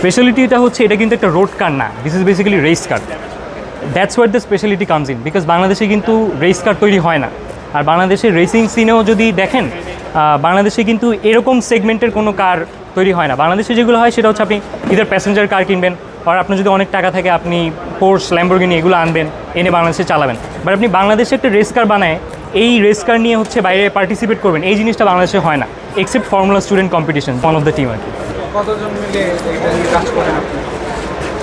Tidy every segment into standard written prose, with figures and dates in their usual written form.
Speciality এটা হচ্ছে, এটা কিন্তু একটা রোড কার না, this is basically race car. That's where the speciality comes in, because বাংলাদেশে কিন্তু রেস কার তৈরি হয় না। আর বাংলাদেশের রেসিং সিনেও যদি দেখেন, বাংলাদেশে কিন্তু এরকম সেগমেন্টের কোনো কার তৈরি হয় না। বাংলাদেশে যেগুলো হয় সেটা হচ্ছে আপনি ইদার প্যাসেঞ্জার কার কিনবেন, আর আপনার যদি অনেক টাকা থাকে আপনি পোর্শ, ল্যাম্বরগিনি এগুলো আনবেন, এনে বাংলাদেশে চালাবেন। বাট আপনি বাংলাদেশে একটা রেস কার বানায় এই রেস কার নিয়ে হচ্ছে বাইরে পার্টিসিপেট করবেন, এই জিনিসটা বাংলাদেশে হয় না, except formula student competition, one of the team আর কি। কতজন মিলে এটা নিয়ে কাজ করেন আপনি?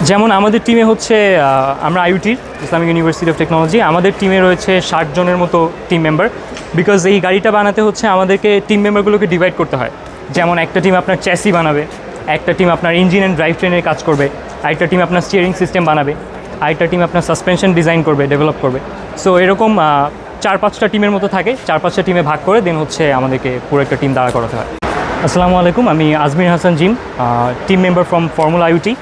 যেমন আমাদের টিমে হচ্ছে আমরা আইইউটির ইসলামিক ইউনিভার্সিটি অফ টেকনোলজি, আমাদের টিমে রয়েছে 60 জনের মতো টিম মেম্বার। বিকজ এই গাড়িটা বানাতে হচ্ছে আমাদেরকে টিম মেম্বারগুলোকে ডিভাইড করতে হয়। যেমন একটা টিম আপনার চ্যাসি বানাবে, একটা টিম আপনার ইঞ্জিন অ্যান্ড ড্রাইভ ট্রেনের কাজ করবে, আরেকটা টিম আপনার স্টিয়ারিং সিস্টেম বানাবে, আরেকটা টিম আপনার সাসপেনশন ডিজাইন করবে, ডেভেলপ করবে। সো এরকম 4-5টা টিমের মতো থাকে, 4-5টা টিমে ভাগ করে দেন হচ্ছে আমাদেরকে পুরো একটা টিম দাঁড়া করাতে হয়। আসসালামু আলাইকুম, আমি Ajmer Hasan gym, team member from formula IUT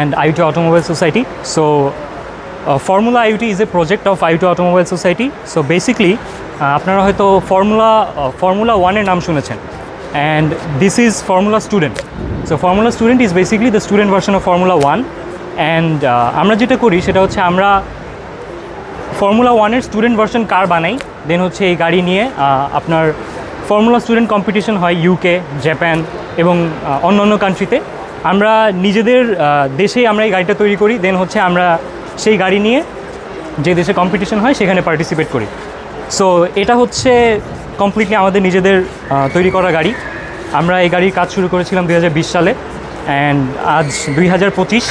and IoT Automobile Society. So Formula IoT is a project of IoT Automobile Society. So basically আপনারা হয়তো Formula 1 এর নাম শুনেছেন, and this is Formula Student. So Formula Student is basically the student version of Formula 1, and আমরা যেটা করি সেটা হচ্ছে আমরা Formula 1 এর স্টুডেন্ট ভার্সন কার বানাই, দেন হচ্ছে এই গাড়ি নিয়ে আপনার ফর্মুলা স্টুডেন্ট কম্পিটিশন হয় ইউকে, জাপান এবং অন্যান্য কান্ট্রিতে। আমরা নিজেদের দেশেই আমরা এই গাড়িটা তৈরি করি, দেন হচ্ছে আমরা সেই গাড়ি নিয়ে যে দেশে কম্পিটিশন হয় সেখানে পার্টিসিপেট করি। সো এটা হচ্ছে কমপ্লিটলি আমাদের নিজেদের তৈরি করা গাড়ি। আমরা এই গাড়ির কাজ শুরু করেছিলাম 2020 সালে, অ্যান্ড আজ 2025।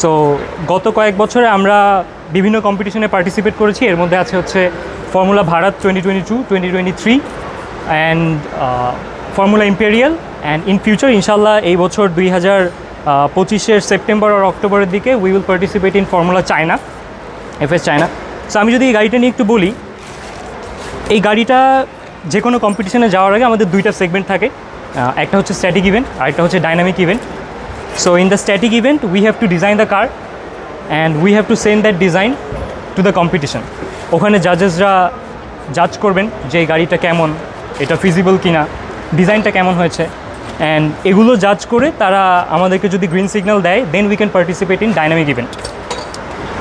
সো গত কয়েক বছরে আমরা বিভিন্ন কম্পিটিশনে পার্টিসিপেট করেছি। এর মধ্যে আছে হচ্ছে formula Bharat 2022, 2023 and formula imperial, and in future ইনশাল্লাহ এই বছর 2025-এর সেপ্টেম্বর আর অক্টোবরের দিকে we will participate in formula China, FS China. So আমি যদি এই গাড়িটা নিয়ে একটু বলি, এই গাড়িটা যে কোনো কম্পিটিশনে যাওয়ার আগে আমাদের দুইটা সেগমেন্ট থাকে, একটা হচ্ছে স্ট্যাটিক ইভেন্ট আর একটা হচ্ছে dynamic event. So in the static event we have to design the car and we have to send that design to the competition. ওখানে জাজেসরা জাজ করবেন যে এই গাড়িটা কেমন, এটা ফিজিবল কিনা, ডিজাইনটা কেমন হয়েছে, অ্যান্ড এগুলো জাজ করে তারা আমাদেরকে যদি গ্রিন সিগন্যাল দেয়, then we can participate in dynamic event.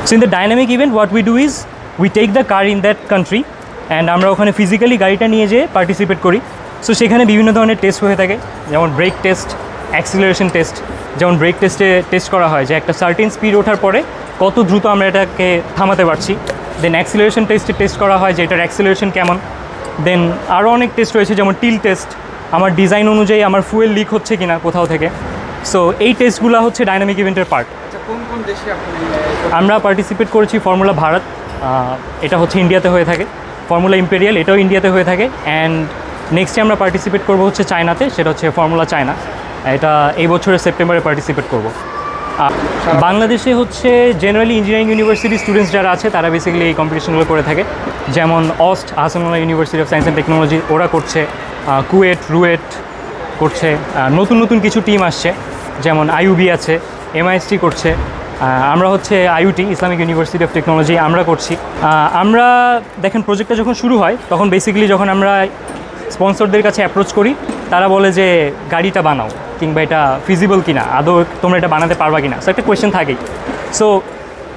So in the dynamic event what we do is we take the car in that country, and আমরা ওখানে ফিজিক্যালি গাড়িটা নিয়ে যেয়ে পার্টিসিপেট করি। সো সেখানে বিভিন্ন ধরনের টেস্ট হয়ে থাকে, যেমন ব্রেক টেস্ট, অ্যাক্সিলারেশন টেস্ট। যেমন ব্রেক টেস্টে টেস্ট করা হয় যে একটা সার্টেন স্পিড ওঠার পরে কত দ্রুত আমরা এটাকে থামাতে পারছি। দেন অ্যাক্সিলারেশন টেস্টে টেস্ট করা হয় যে এটার অ্যাক্সিলারেশন কেমন। দেন আরও অনেক টেস্ট রয়েছে, যেমন টিল টেস্ট, আমার ডিজাইন অনুযায়ী আমার ফুয়েল লিক হচ্ছে কিনা কোথাও থেকে। সো এই টেস্টগুলো হচ্ছে ডাইনামিক ইভেন্টের পার্ট। কোন কোন দেশে আপনি? আমরা পার্টিসিপেট করেছি ফর্মুলা ভারত, এটা হচ্ছে ইন্ডিয়াতে হয়ে থাকে। ফর্মুলা ইম্পেরিয়াল এটাও ইন্ডিয়াতে হয়ে থাকে, অ্যান্ড নেক্সটে আমরা পার্টিসিপেট করবো হচ্ছে চায়নাতে, সেটা হচ্ছে ফর্মুলা চায়না। এটা এই বছরের সেপ্টেম্বরে পার্টিসিপেট করব। বাংলাদেশে হচ্ছে জেনারেলি ইঞ্জিনিয়ারিং ইউনিভার্সিটি স্টুডেন্টস যারা আছে তারা বেসিক্যালি এই কম্পিটিশনগুলো করে থাকে। যেমন AUST, Ahsanullah university of science and technology, ওরা করছে, কুয়েট, রুয়েট করছে, নতুন নতুন কিছু টিম আসছে, যেমন আইইউবি আছে, এমআইএসটি করছে, আমরা হচ্ছে IUT Islamic university of technology আমরা করছি। আমরা দেখেন প্রজেক্টটা যখন শুরু হয় তখন বেসিক্যালি যখন আমরা স্পন্সরদের কাছে অ্যাপ্রোচ করি, তারা বলে যে গাড়িটা বানাও, কিংবা এটা ফিজিবল কিনা, আদৌ তোমরা এটা বানাতে পারবা কিনা। সো একটা কোয়েশ্চেন থাকেই। সো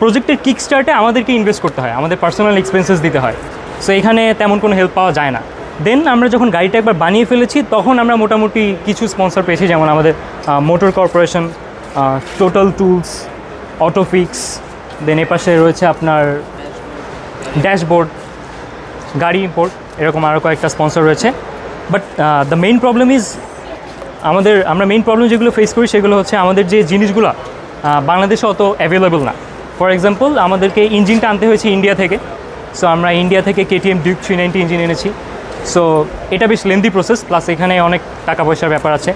প্রজেক্টের কিক স্টার্টে আমাদেরকে ইনভেস্ট করতে হয়, আমাদের পার্সোনাল এক্সপেন্সেস দিতে হয়। সো এখানে তেমন কোনো হেল্প পাওয়া যায় না। দেন আমরা যখন গাড়িটা একবার বানিয়ে ফেলেছি তখন আমরা মোটামুটি কিছু স্পন্সর পেয়েছি, যেমন আমাদের মোটর কর্পোরেশন, টোটাল টুলস, অটোফিক্স, দেন এপাশে রয়েছে আপনার ড্যাশবোর্ড, গাড়ি ইম্পোর্ট, এরকম আরও কয়েকটা স্পন্সর রয়েছে। But the main problem is আমরা মেইন প্রবলেম যেগুলো ফেস করি সেগুলো হচ্ছে আমাদের যে জিনিসগুলো বাংলাদেশে অত অ্যাভেলেবল না। ফর এক্সাম্পল আমাদেরকে ইঞ্জিনটা আনতে হয়েছে ইন্ডিয়া থেকে। সো আমরা ইন্ডিয়া থেকে KTM Duke 390 ইঞ্জিন এনেছি। সো এটা বেশ লেন্দি প্রসেস, প্লাস এখানে অনেক টাকা পয়সার ব্যাপার আছে।